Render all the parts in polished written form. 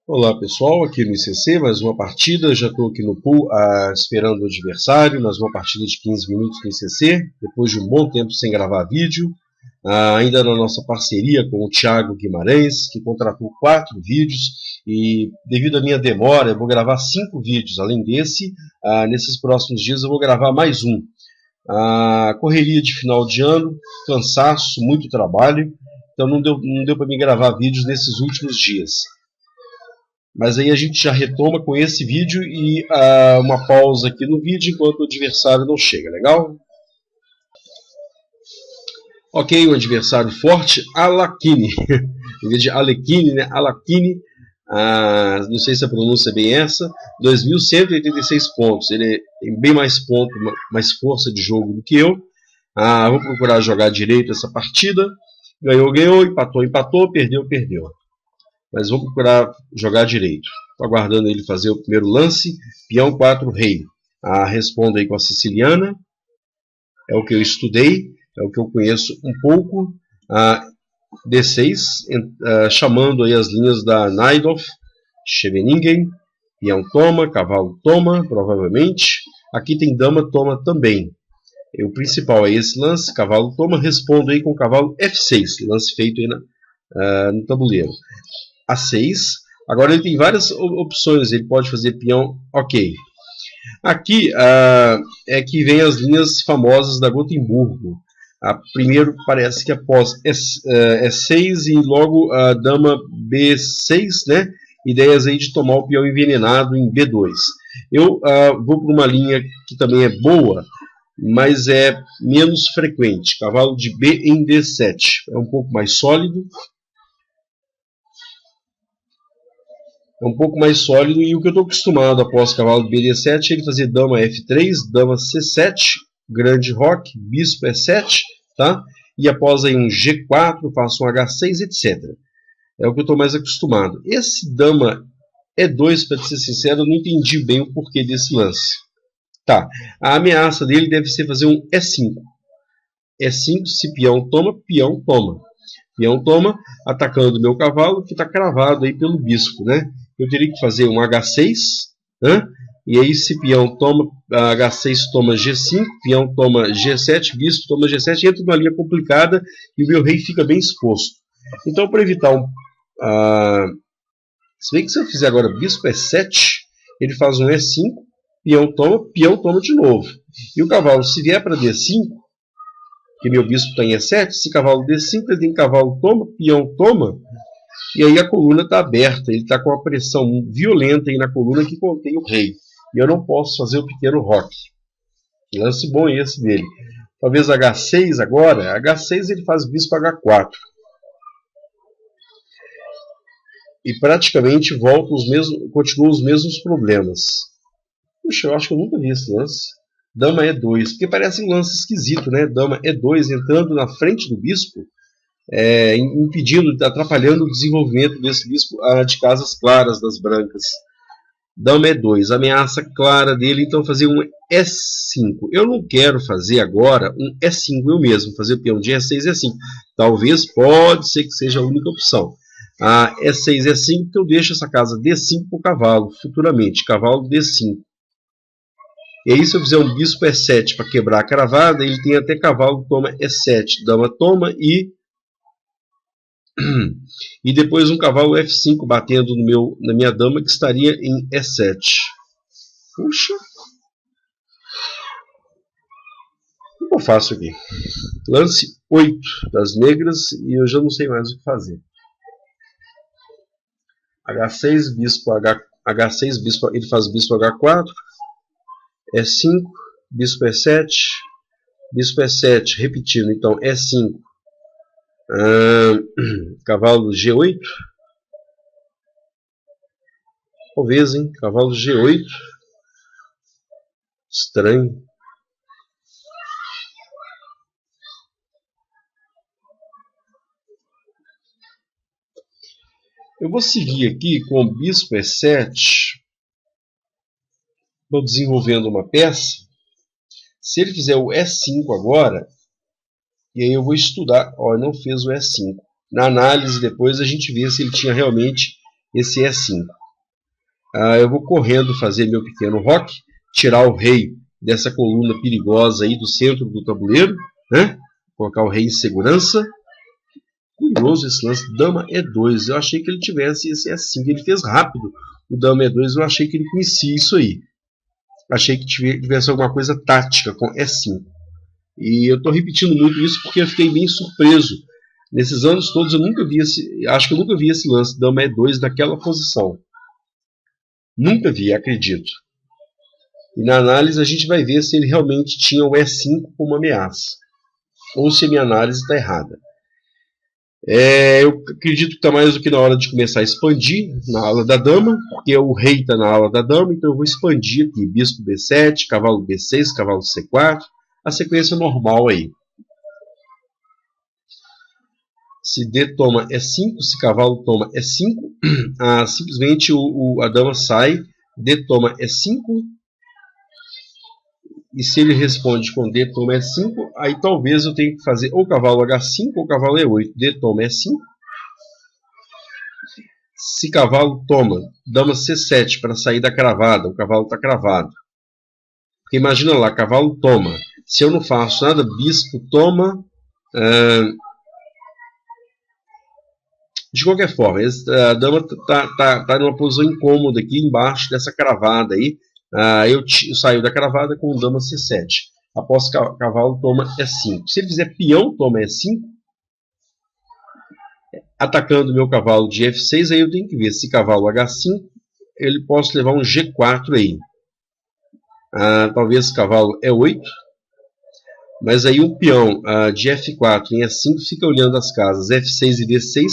Olá pessoal, aqui no ICC, mais uma partida, já estou aqui no pool esperando o adversário, mais uma partida de 15 minutos no ICC, depois de um bom tempo sem gravar vídeo, ainda na nossa parceria com o Thiago Guimarães, que contratou 4 vídeos, e devido à minha demora eu vou gravar 5 vídeos, além desse, nesses próximos dias eu vou gravar mais um. Correria de final de ano, cansaço, muito trabalho, então não deu para mim gravar vídeos nesses últimos dias. Mas aí a gente já retoma com esse vídeo e uma pausa aqui no vídeo enquanto o adversário não chega, legal? Ok, um adversário forte, Alakini. Em vez de Alekhine, né? Alakini. Não sei se a pronúncia é bem essa. 2.186 pontos. Ele tem bem mais pontos, mais força de jogo do que eu. Vou procurar jogar direito essa partida. Ganhou, ganhou, empatou, empatou, perdeu, perdeu. Mas vou procurar jogar direito. Estou aguardando ele fazer o primeiro lance. Peão 4, rei. Respondo aí com a siciliana. É o que eu estudei. É o que eu conheço um pouco. D6. Chamando aí as linhas da Najdorf. Scheveningen. Peão toma. Cavalo toma, provavelmente. Aqui tem dama toma também. O principal é esse lance. Cavalo toma. Respondo aí com o cavalo F6. Lance feito aí no tabuleiro. A6. Agora ele tem várias opções. Ele pode fazer peão, ok. Aqui é que vem as linhas famosas da Gotemburgo. Primeiro parece que após E6 e logo a dama B6, né? Ideias aí de tomar o peão envenenado em B2. Eu vou para uma linha que também é boa, mas é menos frequente. Cavalo de B em D7. É um pouco mais sólido. E o que eu estou acostumado após cavalo BD7 é ele fazer dama F3, dama C7, grande roque, bispo E7, tá? E após aí um G4, faço um H6, etc. É o que eu estou mais acostumado. Esse dama E2, para ser sincero, eu não entendi bem o porquê desse lance. Tá, a ameaça dele deve ser fazer um E5. E5, se peão toma, peão toma. Peão toma, atacando o meu cavalo, que está cravado aí pelo bispo, né? Eu teria que fazer um H6, né? E aí se peão toma, H6 toma G5, peão toma G7, bispo toma G7, entra numa linha complicada e o meu rei fica bem exposto. Então, para evitar se bem que se eu fizer agora bispo E7, ele faz um E5, peão toma de novo. E o cavalo, se vier para D5, que meu bispo está em E7, se cavalo D5, ele tem cavalo toma, peão toma, e aí a coluna está aberta, ele está com uma pressão violenta aí na coluna que contém o rei. E eu não posso fazer o pequeno roque. Lance bom esse dele. Talvez H6 agora, H6 ele faz bispo H4. E praticamente continuam os mesmos problemas. Puxa, eu acho que eu nunca vi esse lance. Dama E2, porque parece um lance esquisito, né? Dama E2 entrando na frente do bispo, atrapalhando o desenvolvimento desse bispo de casas claras das brancas. Dama E2, ameaça clara dele, então fazer um E5. Eu não quero fazer agora um E5 eu mesmo, fazer o peão de E6 e E5. Talvez, pode ser que seja a única opção. E6 e E5, que eu deixo essa casa D5 para o cavalo, futuramente, cavalo D5. E aí se eu fizer um bispo E7 para quebrar a cravada, ele tem até cavalo toma E7, dama toma e depois um cavalo F5 batendo na minha dama que estaria em E7. Puxa. O que eu faço aqui? Lance 8 das negras e eu já não sei mais o que fazer. H6, bispo H6, bispo, ele faz bispo H4. E5, bispo E7, bispo E7, repetindo, então E5, cavalo G8, talvez, hein, cavalo G8, estranho. Eu vou seguir aqui com o bispo E7, estou desenvolvendo uma peça. Se ele fizer o E5 agora, e aí eu vou estudar, não fez o E5. Na análise depois a gente vê se ele tinha realmente esse E5. Eu vou correndo fazer meu pequeno roque, tirar o rei dessa coluna perigosa aí do centro do tabuleiro, né? Colocar o rei em segurança. Curioso esse lance, dama E2. Eu achei que ele tivesse esse E5. Ele fez rápido o dama E2. Eu achei que ele conhecia isso aí. Achei que tivesse alguma coisa tática com E5. E eu estou repetindo muito isso porque eu fiquei bem surpreso. Nesses anos todos eu nunca vi acho que eu nunca vi esse lance dama E2 naquela posição. Nunca vi, acredito. E na análise a gente vai ver se ele realmente tinha o E5 como ameaça. Ou se a minha análise está errada. Eu acredito que está mais do que na hora de começar a expandir na ala da dama, porque o rei está na ala da dama, então eu vou expandir aqui. Bispo B7, cavalo B6, cavalo C4, a sequência normal aí. Se D toma E5, se cavalo toma E5, simplesmente a dama sai, D toma E5, e se ele responde com D toma E5, aí talvez eu tenha que fazer ou cavalo H5 ou cavalo E8. D toma E5. Se cavalo toma, dama C7 para sair da cravada, o cavalo está cravado. Porque imagina lá, cavalo toma. Se eu não faço nada, bispo toma. De qualquer forma, a dama está numa posição incômoda aqui embaixo dessa cravada aí. Eu saio da cravada com dama C7. Após cavalo toma E5. Se ele fizer peão toma E5, atacando meu cavalo de F6, aí eu tenho que ver se cavalo H5, ele posso levar um G4 aí. Talvez cavalo E8. Mas aí um peão de F4 em E5 fica olhando as casas F6 e D6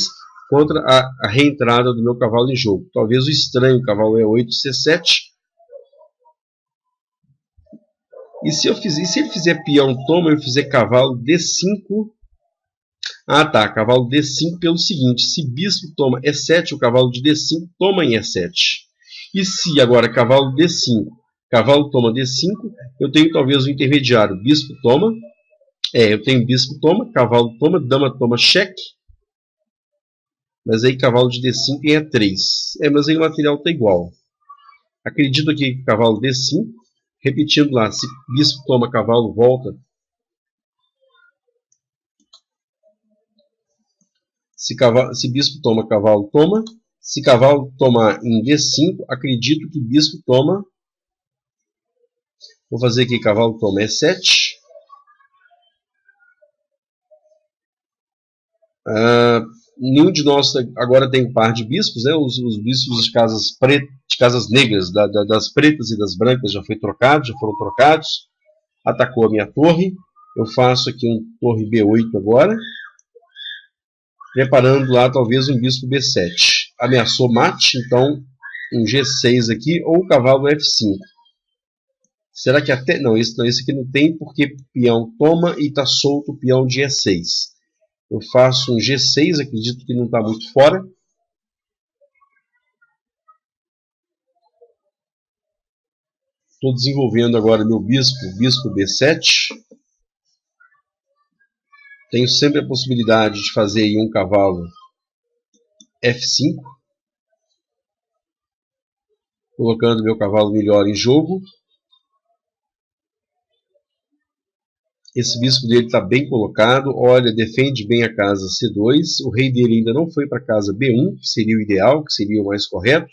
contra a reentrada do meu cavalo em jogo. Talvez o estranho cavalo E8, C7. E se ele fizer peão toma, eu fizer cavalo D5. Cavalo D5 pelo seguinte, se bispo toma E7, o cavalo de D5 toma em E7. E se agora cavalo D5, cavalo toma D5, eu tenho talvez o intermediário, bispo toma. Eu tenho bispo toma, cavalo toma, dama toma cheque. Mas aí cavalo de D5 em E3. Mas aí o material está igual. Acredito aqui que cavalo D5. Repetindo lá, se bispo toma, cavalo volta. Se bispo toma, cavalo toma. Se cavalo tomar em D5, acredito que bispo toma. Vou fazer aqui cavalo toma E7. Nenhum de nós agora tem par de bispos, né? Os bispos de casas negras, das pretas e das brancas já foram trocados. Atacou a minha torre. Eu faço aqui um torre B8 agora. Preparando lá talvez um bispo B7. Ameaçou mate, então um G6 aqui ou cavalo F5. Será que até... Não, esse aqui não tem porque peão toma e está solto o peão de E6. Eu faço um G6, acredito que não está muito fora. Estou desenvolvendo agora meu bispo B7. Tenho sempre a possibilidade de fazer aí um cavalo F5. Colocando meu cavalo melhor em jogo. Esse bispo dele está bem colocado. Olha, defende bem a casa C2. O rei dele ainda não foi para a casa B1, que seria o ideal, que seria o mais correto.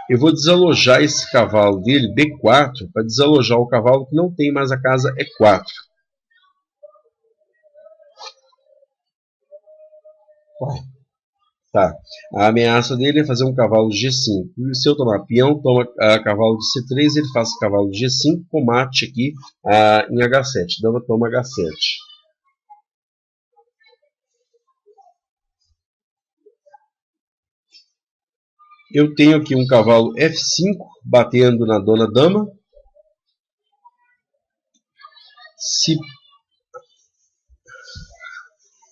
Eu vou desalojar esse cavalo dele, B4, para desalojar o cavalo que não tem mais a casa E4. Tá. A ameaça dele é fazer um cavalo G5. Se eu tomar peão, toma cavalo de C3, ele faz cavalo de G5 com mate aqui em H7. Dama toma H7. Eu tenho aqui um cavalo F5 batendo na dona dama.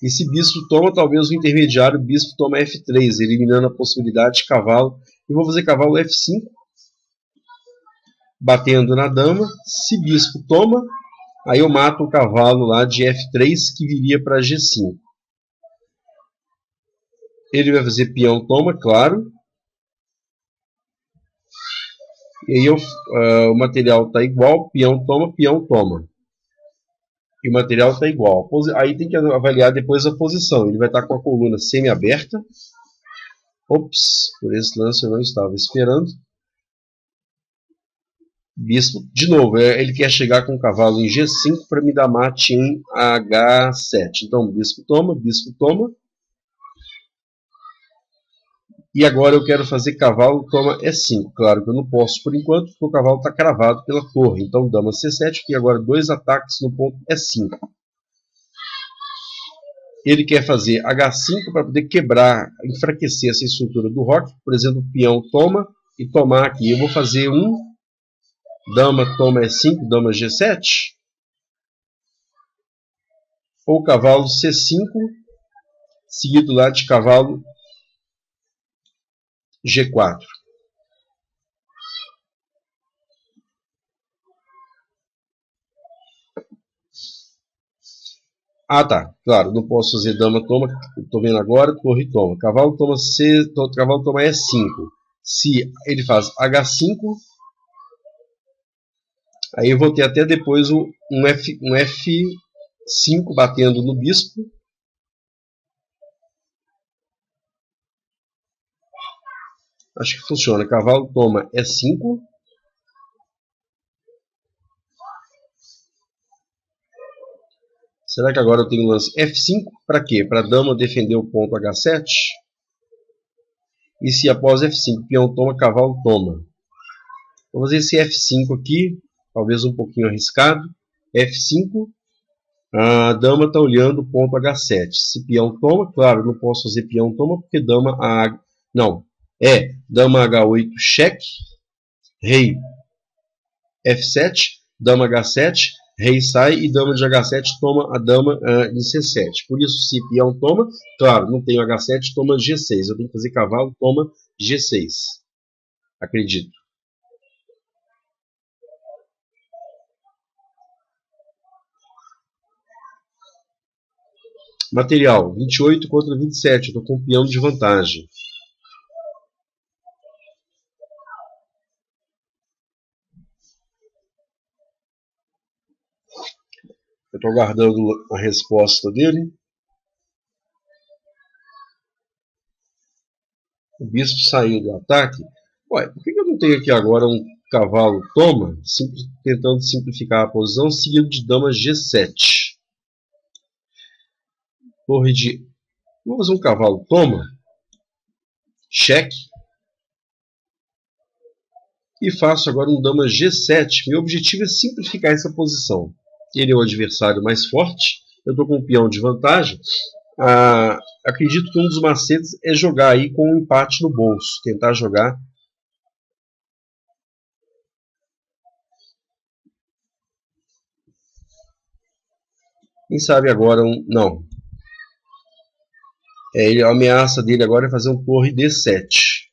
E se bispo toma, talvez o intermediário bispo toma F3, eliminando a possibilidade de cavalo. Eu vou fazer cavalo F5, batendo na dama. Se bispo toma, aí eu mato o cavalo lá de F3 que viria para G5. Ele vai fazer peão toma, claro. E aí o material está igual, peão toma, peão toma. E o material está igual. Aí tem que avaliar depois a posição. Ele vai estar com a coluna semi-aberta. Ops, por esse lance eu não estava esperando. Bispo, de novo, ele quer chegar com o cavalo em G5 para me dar mate em H7. Então, bispo toma, bispo toma. E agora eu quero fazer cavalo toma E5. Claro que eu não posso por enquanto, porque o cavalo está cravado pela torre. Então, dama C7, que agora 2 ataques no ponto E5. Ele quer fazer H5 para poder quebrar, enfraquecer essa estrutura do roque. Por exemplo, o peão toma e tomar aqui. Eu vou fazer dama toma E5, dama G7. Ou cavalo C5, seguido lá de cavalo G4. Ah, tá. Claro, não posso fazer dama toma. Estou vendo agora, torre toma. Cavalo toma cavalo toma E5. Se ele faz H5, aí eu vou ter até depois um F5 batendo no bispo. Acho que funciona. Cavalo toma E5. Será que agora eu tenho o lance F5? Para quê? Para a dama defender o ponto H7. E se após F5 peão toma, cavalo toma. Vou fazer esse F5 aqui. Talvez um pouquinho arriscado. F5. A dama está olhando o ponto H7. Se peão toma, claro, não posso fazer peão toma porque dama A... Não. Dama H8 cheque. Rei F7. Dama H7. Rei sai e dama de H7 toma a dama de C7. Por isso, se peão toma, claro, não tenho H7, toma G6. Eu tenho que fazer cavalo, toma G6. Acredito. Material, 28 contra 27. Eu estou com um peão de vantagem. Eu estou aguardando a resposta dele. O bispo saiu do ataque. Ué, por que eu não tenho aqui agora um cavalo toma, tentando simplificar a posição, seguido de dama G7? Torre de... Vou fazer um cavalo toma, cheque, e faço agora um dama G7. Meu objetivo é simplificar essa posição. Ele é o adversário mais forte, eu estou com um peão de vantagem. Acredito que um dos macetes é jogar aí com um empate no bolso, tentar jogar. Quem sabe agora não. A ameaça dele agora é fazer um torre D7.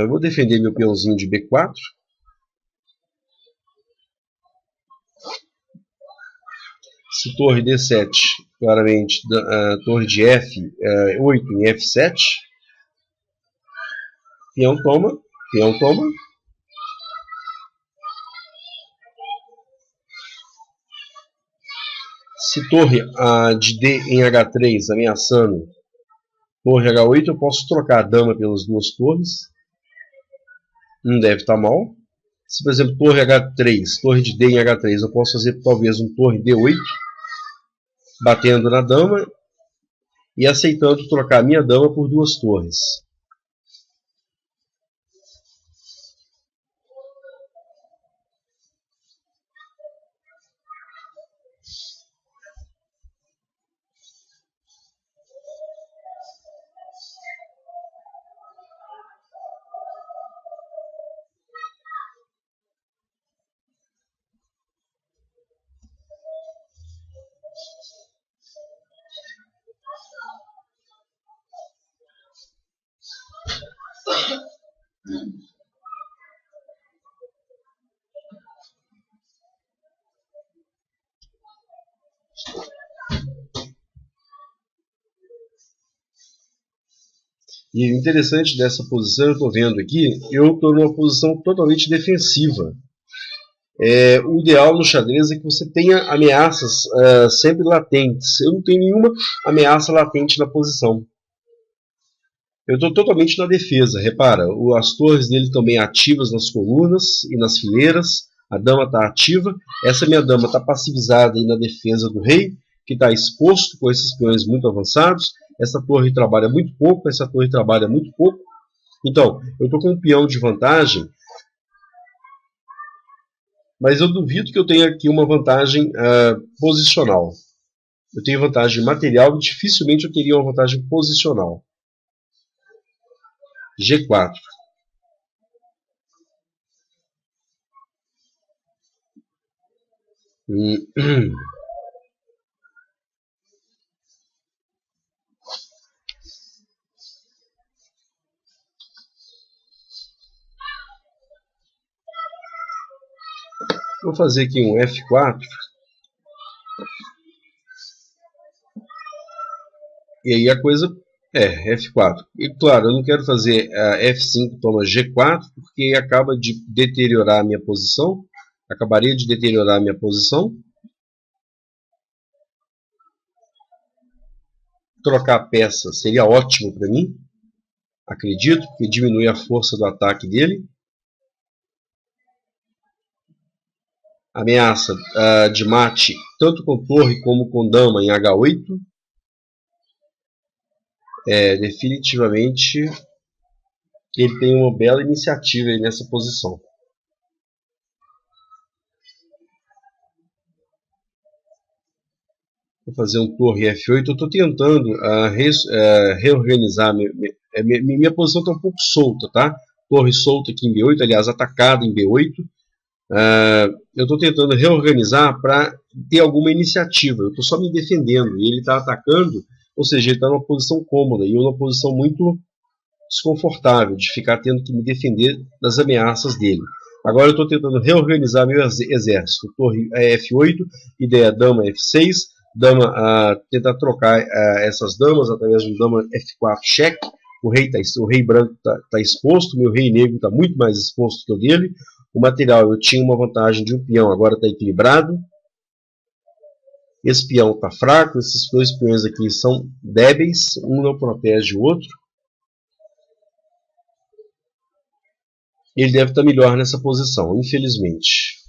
Vou defender meu peãozinho de B4. Se torre D7, claramente, torre de F8 em F7. Peão toma, peão toma. Se torre de D em H3 ameaçando torre H8, eu posso trocar a dama pelas duas torres. Não deve estar mal. Se, por exemplo, torre H3, torre de D em H3, eu posso fazer talvez um torre D8, batendo na dama e aceitando trocar a minha dama por duas torres. E o interessante dessa posição, eu estou vendo aqui, eu estou numa posição totalmente defensiva. O ideal no xadrez é que você tenha ameaças sempre latentes. Eu não tenho nenhuma ameaça latente na posição. Eu estou totalmente na defesa. Repara, as torres dele estão bem ativas nas colunas e nas fileiras. A dama está ativa. Essa minha dama está passivizada aí na defesa do rei, que está exposto com esses peões muito avançados. Essa torre trabalha muito pouco, essa torre trabalha muito pouco. Então, eu estou com um peão de vantagem, mas eu duvido que eu tenha aqui uma vantagem posicional. Eu tenho vantagem material e dificilmente eu teria uma vantagem posicional. G4. Vou fazer aqui um F4. E aí a coisa F4. E claro, eu não quero fazer F5 toma G4, porque acaba de deteriorar a minha posição. Acabaria de deteriorar a minha posição. Trocar a peça seria ótimo para mim. Acredito, porque diminui a força do ataque dele. Ameaça de mate tanto com torre como com dama em H8. Definitivamente ele tem uma bela iniciativa aí nessa posição. Vou fazer um torre F8. Eu estou tentando reorganizar. Minha posição está um pouco solta, tá? Torre solta aqui em B8, aliás, atacada em B8. Eu estou tentando reorganizar para ter alguma iniciativa. Eu estou só me defendendo e ele está atacando, ou seja, ele está numa posição cômoda e eu numa posição muito desconfortável de ficar tendo que me defender das ameaças dele. Agora eu estou tentando reorganizar meu exército. Torre F8, ideia dama F6, dama tentar trocar essas damas através de um dama F4 cheque. O rei branco está exposto, meu rei negro está muito mais exposto que o dele. O material, eu tinha uma vantagem de um peão, agora está equilibrado. Esse peão está fraco, esses dois peões aqui são débeis, um não protege o outro. Ele deve estar melhor nessa posição, infelizmente.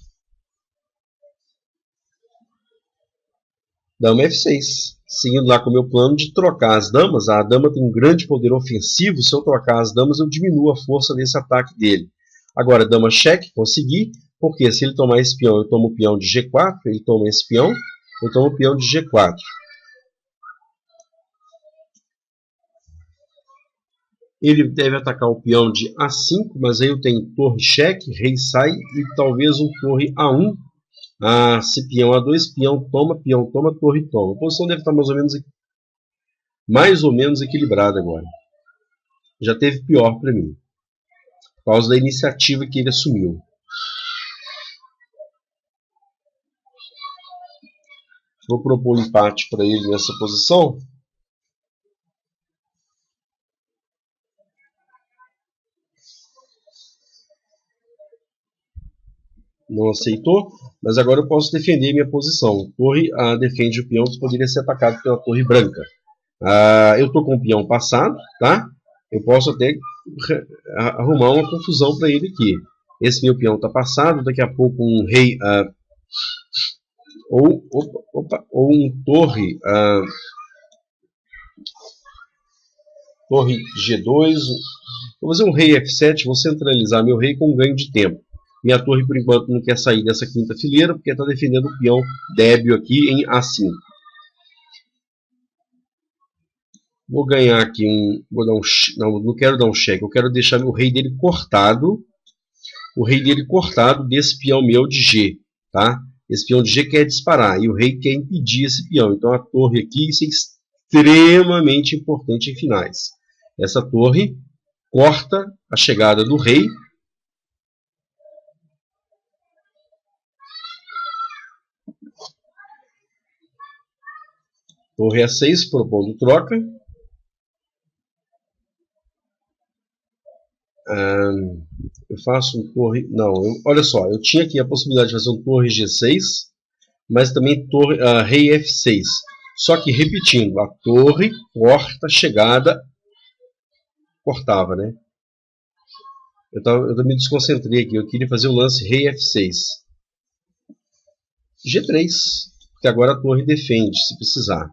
Dama F6. Seguindo lá com o meu plano de trocar as damas. A dama tem um grande poder ofensivo. Se eu trocar as damas, eu diminuo a força desse ataque dele. Agora, dama cheque, consegui. Porque se ele tomar esse peão, eu tomo o peão de G4. Ele toma esse peão, eu tomo o peão de G4. Ele deve atacar o peão de A5, mas aí eu tenho torre cheque, rei sai e talvez um torre A1. Se peão A2, peão toma, torre toma. A posição deve estar mais ou menos equilibrada agora. Já teve pior para mim, por causa da iniciativa que ele assumiu. Vou propor um empate para ele nessa posição. Não aceitou, mas agora eu posso defender minha posição. Torre defende o peão que poderia ser atacado pela torre branca. Eu estou com o peão passado, tá? Eu posso até arrumar uma confusão para ele aqui. Esse meu peão está passado, daqui a pouco um rei ou um torre torre G2. Vou fazer um rei F7, vou centralizar meu rei com um ganho de tempo. Minha torre, por enquanto, não quer sair dessa quinta fileira, porque está defendendo o peão débil aqui em A5. Vou ganhar aqui não quero dar um cheque, eu quero deixar o rei dele cortado. O rei dele cortado desse peão meu de G. Tá? Esse peão de G quer disparar e o rei quer impedir esse peão. Então a torre aqui, isso é extremamente importante em finais. Essa torre corta a chegada do rei. Torre A6 propondo troca. Eu faço um torre... Não, olha só, eu tinha aqui a possibilidade de fazer um torre G6, mas também torre, rei F6. Só que, repetindo, a torre corta, chegada, cortava, né? Eu me desconcentrei aqui, eu queria fazer o lance rei F6. G3, porque agora a torre defende, se precisar.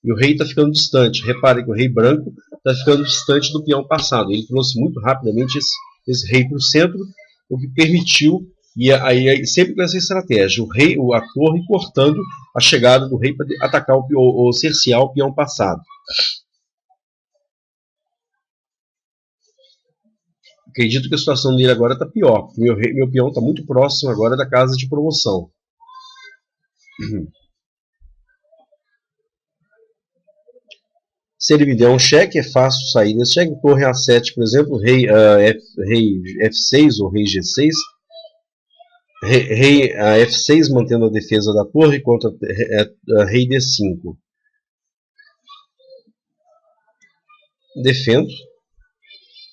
E o rei está ficando distante. Repare que o rei branco está ficando distante do peão passado. Ele trouxe muito rapidamente esse rei para o centro, o que permitiu, e aí sempre com essa estratégia, a torre cortando a chegada do rei para atacar ou cercear o peão passado. Acredito que a situação dele agora está pior, porque meu peão está muito próximo agora da casa de promoção. Se ele me der um cheque, é fácil sair desse cheque. Torre A7, por exemplo, rei F6 ou rei G6. Rei F6 mantendo a defesa da torre contra rei D5. Defendo,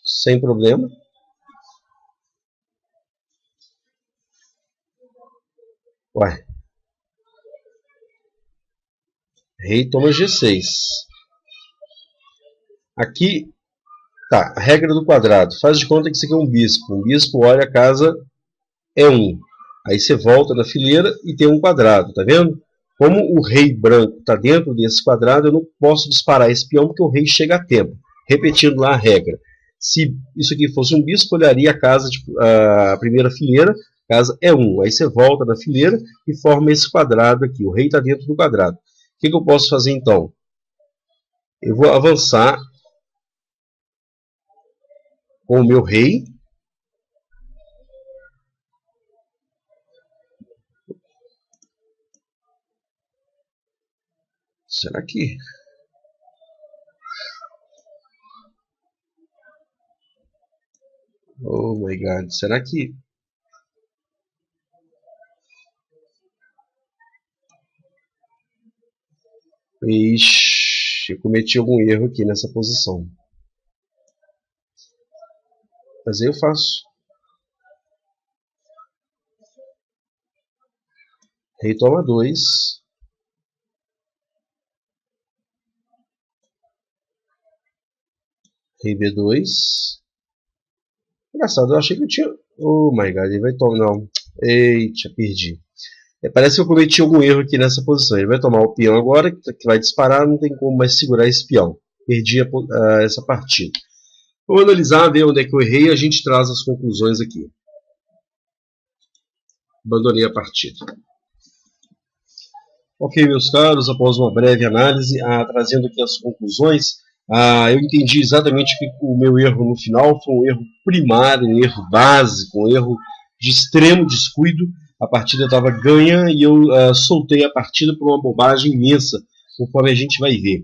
sem problema. Ué. Rei toma G6. Aqui, tá, a regra do quadrado. Faz de conta que isso aqui é um bispo. Um bispo olha a casa E1. Aí você volta na fileira e tem um quadrado, tá vendo? Como o rei branco está dentro desse quadrado, eu não posso disparar esse peão porque o rei chega a tempo. Repetindo lá a regra. Se isso aqui fosse um bispo, olharia a casa, a primeira fileira, casa E1. Aí você volta na fileira e forma esse quadrado aqui. O rei está dentro do quadrado. O que eu posso fazer então? Eu vou avançar com o meu rei. Será que... Oh my God, será que... Ixi, eu cometi algum erro aqui nessa posição. Mas aí eu faço. Rei toma 2. Rei B2. Engraçado, eu achei que eu tinha... Oh my God, ele vai tomar... Não. Eita, perdi. Parece que eu cometi algum erro aqui nessa posição. Ele vai tomar o peão agora, que vai disparar, não tem como mais segurar esse peão. Perdi essa partida. Vamos analisar, ver onde é que eu errei e a gente traz as conclusões aqui. Abandonei a partida. Ok, meus caros, após uma breve análise, trazendo aqui as conclusões, eu entendi exatamente que o meu erro no final foi um erro primário, um erro básico, um erro de extremo descuido. A partida estava ganha e eu soltei a partida por uma bobagem imensa, conforme a gente vai ver.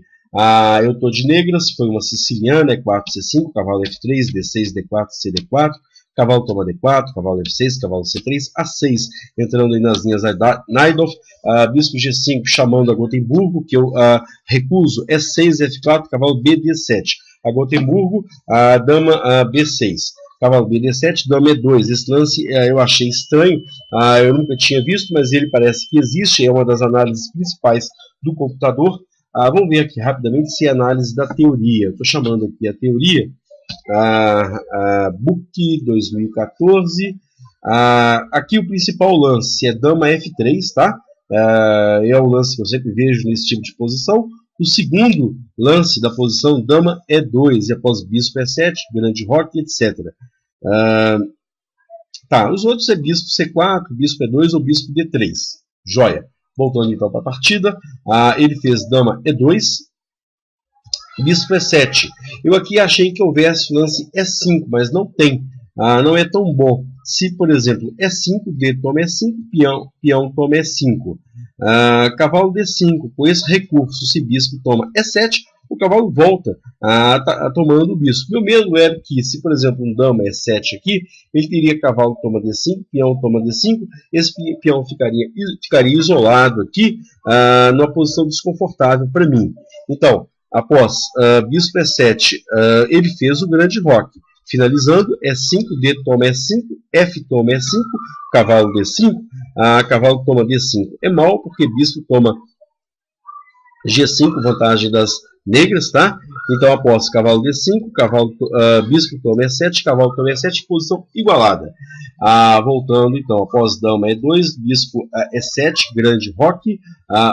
Eu estou de negras, foi uma siciliana, E4, C5, cavalo F3, D6, D4, CD4, cavalo toma D4, cavalo F6, cavalo C3, A6, entrando aí nas linhas Najdorf, bispo G5 chamando a Gotemburgo, que eu recuso, E6, F4, cavalo B, D7. A Gotemburgo, a dama B6. Cavalo B, D7, dama E2. Esse lance eu achei estranho, eu nunca tinha visto, mas ele parece que existe, é uma das análises principais do computador. Vamos ver aqui rapidamente se é análise da teoria. Estou chamando aqui a teoria, Book 2014. Aqui o principal lance é dama F3, tá? É o lance que eu sempre vejo nesse tipo de posição. O segundo lance da posição, dama E2, e após bispo E7, grande roque, etc. Os outros é bispo C4, bispo E2 ou bispo D3. Joia. Voltando então para a partida, ele fez dama E2, bispo E7. Eu aqui achei que houvesse lance E5, mas não tem. Não é tão bom. Se, por exemplo, E5, D toma E5, peão toma E5. Cavalo D5, com esse recurso, se bispo toma E7, o cavalo volta tomando o bispo. Meu medo era que, se por exemplo um dama E7 aqui, ele teria cavalo toma D5, peão toma D5, esse peão ficaria isolado aqui, numa posição desconfortável para mim. Então, após bispo E7, ele fez o grande roque. Finalizando, E5, D toma E5, F toma E5, cavalo D5, cavalo toma D5. É mal porque bispo toma G5, vantagem das negras, tá? Então, após cavalo D5, bispo toma E7, cavalo toma E7, posição igualada. Voltando, então, após dama E2, bispo E7, grande roque,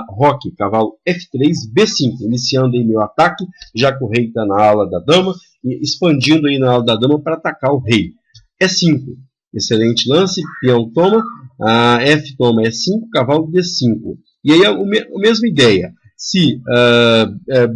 roque, cavalo F3, B5, iniciando aí meu ataque, já que o rei está na ala da dama, e expandindo aí na ala da dama para atacar o rei. E5, excelente lance, peão toma, F toma E5, cavalo D5. E aí a mesma ideia. Se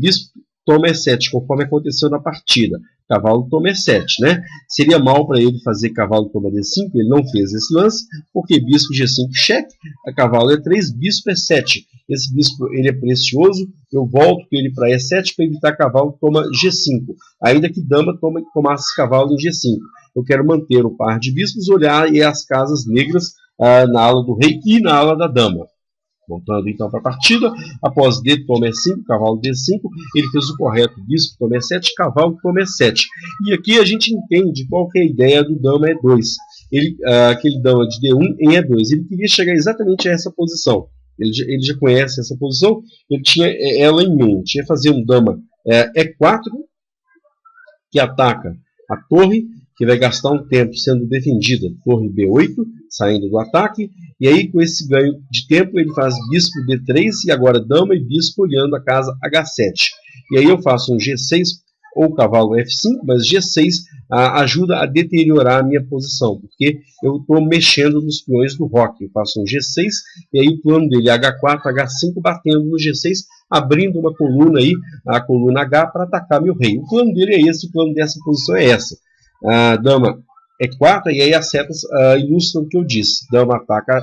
bispo toma E7, conforme aconteceu na partida, cavalo toma E7, né? Seria mal para ele fazer cavalo toma D5, ele não fez esse lance, porque bispo G5 cheque, cavalo E3, bispo E7. Esse bispo ele é precioso, eu volto ele para E7 para evitar cavalo toma G5, ainda que dama tomasse cavalo em G5. Eu quero manter o par de bispos, olhar e as casas negras na ala do rei e na ala da dama. Voltando então para a partida, após D toma E5, cavalo D5, ele fez o correto, bispo toma E7, cavalo toma E7. E aqui a gente entende qual que é a ideia do dama E2. Aquele dama de D1 em E2, ele queria chegar exatamente a essa posição. Ele já conhece essa posição, ele tinha ela em mente. Ia fazer um dama E4, que ataca a torre, que vai gastar um tempo sendo defendida, torre B8, saindo do ataque, e aí com esse ganho de tempo ele faz bispo D3 e agora dama e bispo olhando a casa H7. E aí eu faço um G6 ou cavalo F5, mas G6 ajuda a deteriorar a minha posição, porque eu estou mexendo nos peões do roque. Eu faço um G6 e aí o plano dele é H4, H5 batendo no G6, abrindo uma coluna aí, a coluna H, para atacar meu rei. O plano dele é esse, o plano dessa posição é essa. Dama E4, e aí as setas ilustram o que eu disse. Dama ataca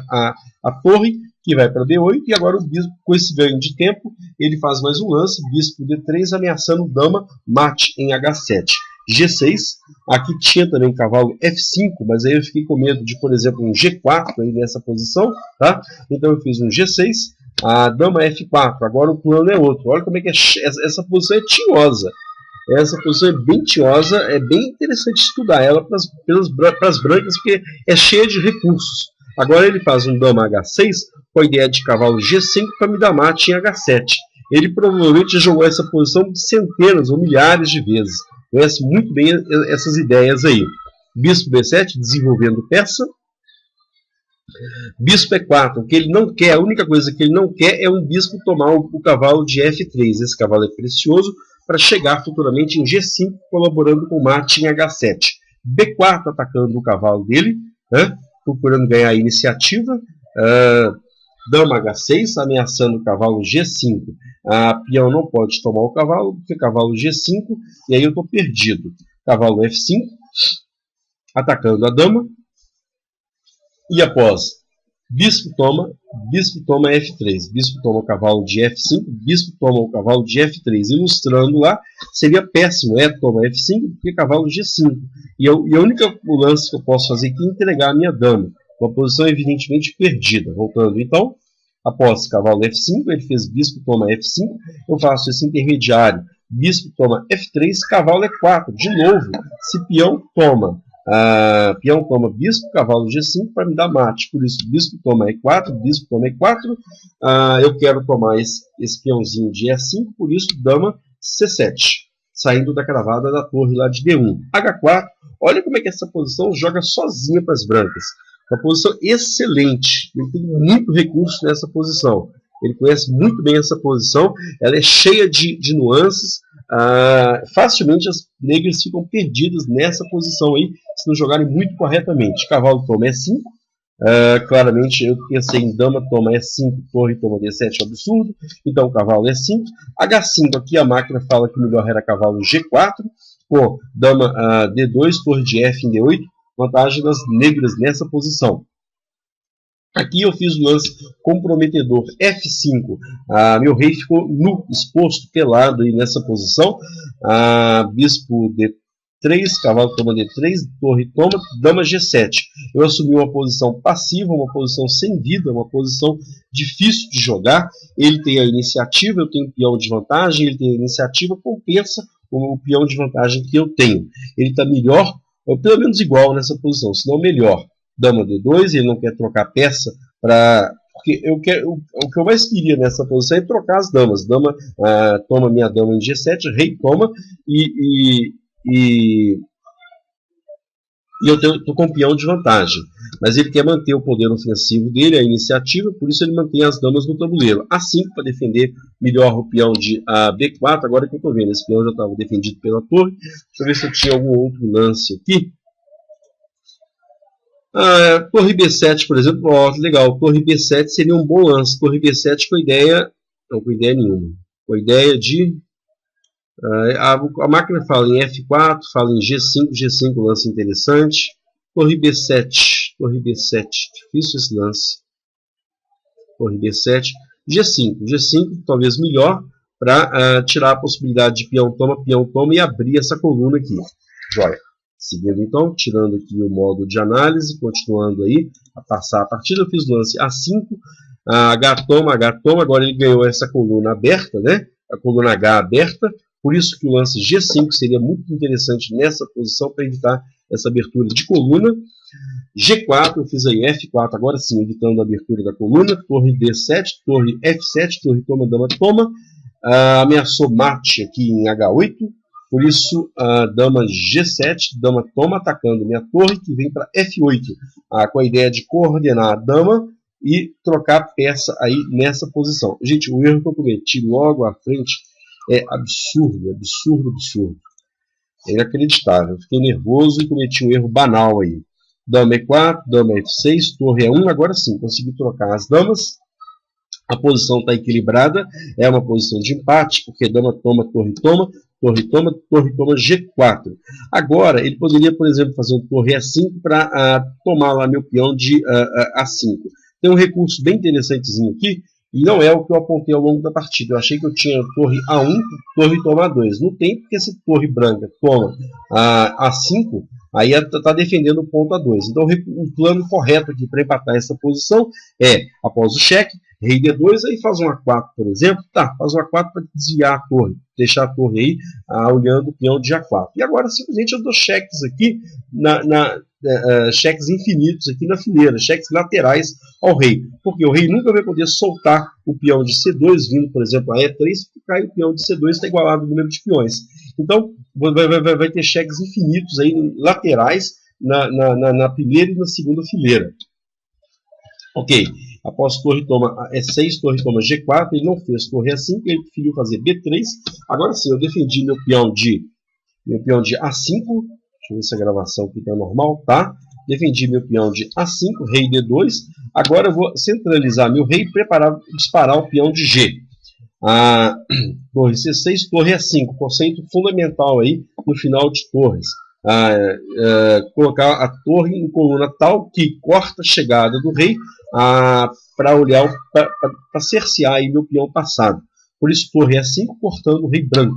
a torre, que vai para B8, e agora o bispo, com esse ganho de tempo, ele faz mais um lance, bispo D3, ameaçando dama, mate em H7. G6, aqui tinha também cavalo F5, mas aí eu fiquei com medo de, por exemplo, um G4 aí nessa posição, tá? Então eu fiz um G6, a dama F4, agora o plano é outro. Olha como é que essa posição é tinhosa. Essa posição é bem tinhosa, é bem interessante estudar ela para as brancas, porque é cheia de recursos. Agora ele faz um dama H6 com a ideia de cavalo G5 para me dar mate em H7. Ele provavelmente jogou essa posição centenas ou milhares de vezes. Conhece muito bem essas ideias aí. Bispo B7 desenvolvendo peça. Bispo E4, o que ele não quer, a única coisa que ele não quer é um bispo tomar o cavalo de F3. Esse cavalo é precioso para chegar futuramente em G5, colaborando com mate em H7. B4 atacando o cavalo dele, né, procurando ganhar a iniciativa. Dama H6, ameaçando o cavalo G5. Peão não pode tomar o cavalo, porque cavalo G5, e aí eu estou perdido. Cavalo F5, atacando a dama. E após bispo toma F3, bispo toma o cavalo de F5, bispo toma o cavalo de F3, ilustrando lá, seria péssimo, toma F5, porque cavalo G5. E a única lance que eu posso fazer aqui é entregar a minha dama, uma posição evidentemente perdida. Voltando então, após cavalo F5, ele fez bispo toma F5, eu faço esse intermediário, bispo toma F3, cavalo E4, de novo, se peão toma bispo, cavalo G5 para me dar mate. Por isso, bispo toma E4, bispo toma E4. Eu quero tomar esse peãozinho de E5, por isso, dama C7, saindo da cravada da torre lá de D1. H4, olha como é que essa posição joga sozinha para as brancas. Uma posição excelente. Ele tem muito recurso nessa posição. Ele conhece muito bem essa posição. Ela é cheia de nuances. Facilmente as negras ficam perdidas nessa posição aí, se não jogarem muito corretamente. Cavalo toma E5, claramente eu pensei em dama toma E5, torre toma D7, absurdo, então cavalo E5. H5, aqui a máquina fala que o melhor era cavalo G4, com dama D2, torre de F em D8, vantagem das negras nessa posição. Aqui eu fiz o lance comprometedor F5. Meu rei ficou nu, exposto, pelado aí nessa posição. Bispo D3, cavalo toma D3, torre toma, dama G7. Eu assumi uma posição passiva, uma posição sem vida, uma posição difícil de jogar. Ele tem a iniciativa, eu tenho peão de vantagem, ele tem a iniciativa, compensa o peão de vantagem que eu tenho. Ele está melhor, ou pelo menos igual nessa posição, se não melhor. Dama D2, ele não quer trocar peça para... Porque o que eu mais queria nessa posição é trocar as damas. Dama toma minha dama em G7, rei toma e eu estou com o peão de vantagem. Mas ele quer manter o poder ofensivo dele, a iniciativa, por isso ele mantém as damas no tabuleiro. A5 para defender melhor o peão de B4, agora que eu estou vendo, esse peão já estava defendido pela torre. Deixa eu ver se eu tinha algum outro lance aqui. Torre B7, por exemplo, legal, torre B7 seria um bom lance. Torre B7 com ideia, não com ideia nenhuma, com ideia de... a máquina fala em F4, fala em G5 lance interessante. Torre B7, difícil esse lance. Torre B7, G5 talvez melhor para tirar a possibilidade de peão toma e abrir essa coluna aqui. Joia. Seguindo então, tirando aqui o modo de análise, continuando aí a passar a partida, eu fiz o lance A5, H toma, agora ele ganhou essa coluna aberta, né? A coluna H aberta, por isso que o lance G5 seria muito interessante nessa posição para evitar essa abertura de coluna. G4, eu fiz aí F4, agora sim, evitando a abertura da coluna, torre D7, torre F7, torre toma, dama toma, ameaçou mate aqui em H8, por isso, dama G7, dama toma, atacando minha torre, que vem para F8, com a ideia de coordenar a dama e trocar peça aí nessa posição. Gente, o erro que eu cometi logo à frente é absurdo. É inacreditável. Eu fiquei nervoso e cometi um erro banal aí. Dama E4, dama F6, torre E1, agora sim, consegui trocar as damas. A posição está equilibrada, é uma posição de empate, porque dama toma, torre toma, G4. Agora, ele poderia, por exemplo, fazer um torre A5 para tomar lá meu peão de A5. Tem um recurso bem interessantezinho aqui, e não é o que eu apontei ao longo da partida. Eu achei que eu tinha torre A1, torre toma A2. Não tem, porque essa torre branca toma A5, aí está defendendo o ponto A2. Então, o plano correto aqui para empatar essa posição é, após o cheque, rei D2, aí faz um A4, por exemplo. Tá, faz um A4 para desviar a torre, deixar a torre aí olhando o peão de A4. E agora, simplesmente, eu dou cheques aqui, cheques infinitos aqui na fileira, cheques laterais ao rei. Porque o rei nunca vai poder soltar o peão de C2, vindo, por exemplo, a E3, porque cai o peão de C2, está igualado o número de peões. Então, vai ter cheques infinitos aí, laterais, na primeira e na segunda fileira. Ok, após torre toma E6, torre toma G4, ele não fez torre A5, ele preferiu fazer B3. Agora sim, eu defendi meu peão de A5, deixa eu ver se a gravação aqui está normal, tá? Defendi meu peão de A5, rei D2, agora eu vou centralizar meu rei e disparar o peão de G. Torre C6, torre A5, conceito fundamental aí no final de torres. Colocar a torre em coluna tal que corta a chegada do rei para olhar, para cercear aí meu peão passado. Por isso, torre A5 cortando o rei branco.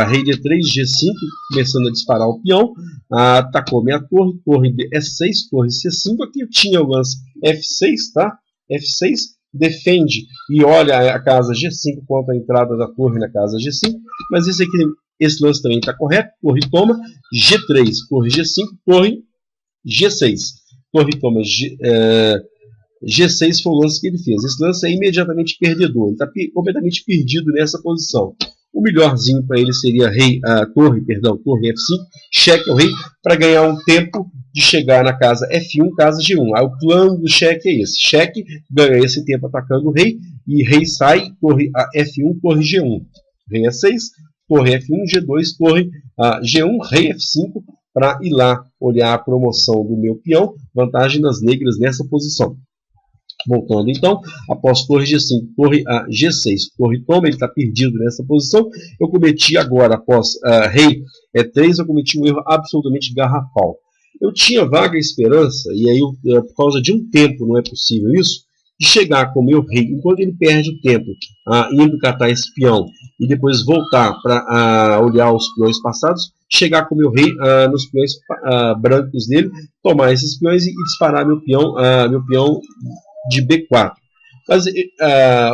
Rei D3, G5, começando a disparar o peão. Atacou minha torre, torre E6, torre C5. Aqui eu tinha o lance F6, tá? F6 defende e olha a casa G5 quanto a entrada da torre na casa G5. Mas esse lance também está correto. Torre toma, G3, torre G5, torre G6. Torre toma G6 foi o lance que ele fez. Esse lance é imediatamente perdedor. Ele está completamente perdido nessa posição. O melhorzinho para ele seria torre F5, cheque ao rei, para ganhar um tempo de chegar na casa F1, casa G1. Aí o plano do cheque é esse. Cheque ganha esse tempo atacando o rei, e rei sai, torre F1, torre G1. Rei A6, torre F1, G2, torre G1, rei F5, para ir lá olhar a promoção do meu peão, vantagem das negras nessa posição. Voltando então, após torre G5, torre G6, torre toma, ele está perdido nessa posição. Eu cometi agora, após rei E3, eu cometi um erro absolutamente garrafal. Eu tinha vaga esperança, e aí por causa de um tempo não é possível isso, de chegar com o meu rei, enquanto ele perde o tempo indo catar esse peão e depois voltar para olhar os peões passados, chegar com o meu rei nos peões brancos dele, tomar esses peões e disparar meu peão de B4. Mas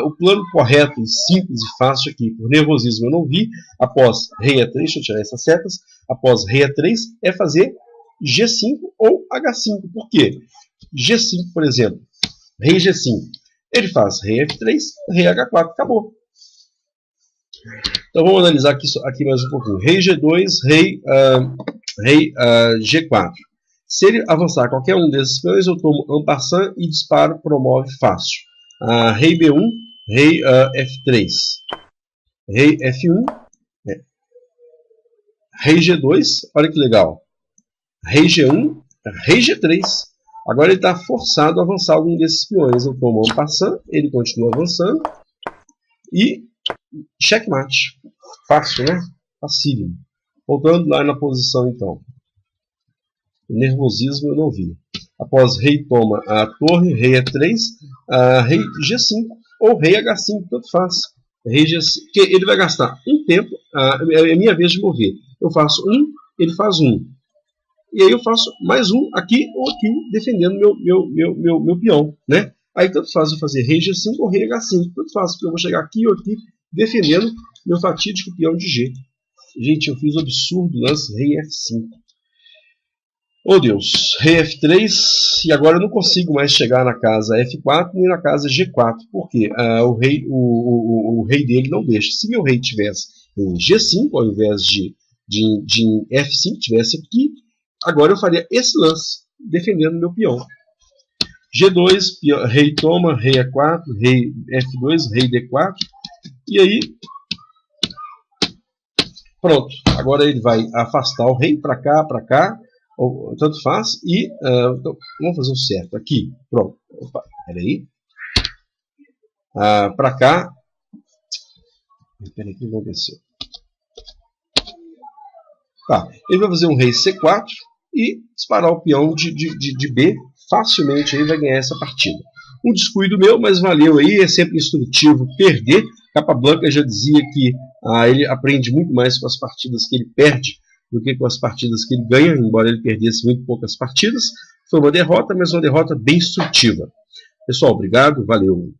o plano correto, simples e fácil aqui, por nervosismo eu não vi, após rei E3, deixa eu tirar essas setas, após rei E3 é fazer G5 ou H5. Por quê? G5, por exemplo, rei G5, ele faz rei F3, rei H4, acabou. Então vamos analisar aqui mais um pouquinho. Rei G2, rei G4. Se ele avançar qualquer um desses peões, eu tomo en passant e disparo, promove fácil. Rei B1, rei F3, rei F1, rei G2, olha que legal. Rei G1, rei G3. Agora ele está forçado a avançar algum desses peões. Eu tomo en passant, ele continua avançando e checkmate. Fácil, né? Facílimo. Voltando lá na posição então. O nervosismo eu não vi. Após rei toma a torre, rei E3, rei G5 ou rei H5, tanto faz. Rei G5, porque ele vai gastar um tempo, é minha vez de mover. Eu faço um, ele faz um. E aí eu faço mais um aqui ou aqui, defendendo meu peão, né? Aí tanto faz eu fazer rei G5 ou rei H5, tanto faz, porque eu vou chegar aqui ou aqui, defendendo meu fatídico peão de G. Gente, eu fiz o absurdo lance rei F5. Oh Deus, rei F3, e agora eu não consigo mais chegar na casa F4 nem na casa G4. Por quê? O rei dele não deixa. Se meu rei tivesse em G5, ao invés de F5, tivesse aqui, agora eu faria esse lance, defendendo meu peão. G2, rei toma, rei E4, rei F2, rei D4, e aí, pronto. Agora ele vai afastar o rei para cá, ou, tanto faz, e então, vamos fazer o certo aqui, pronto, opa, peraí, para cá, peraí que aconteceu, tá, ele vai fazer um rei C4 e disparar o peão de B, facilmente ele vai ganhar essa partida. Um descuido meu, mas valeu aí, é sempre instrutivo perder. Capablanca já dizia que ele aprende muito mais com as partidas que ele perde do que com as partidas que ele ganha, embora ele perdesse muito poucas partidas. Foi uma derrota, mas uma derrota bem instrutiva. Pessoal, obrigado, valeu.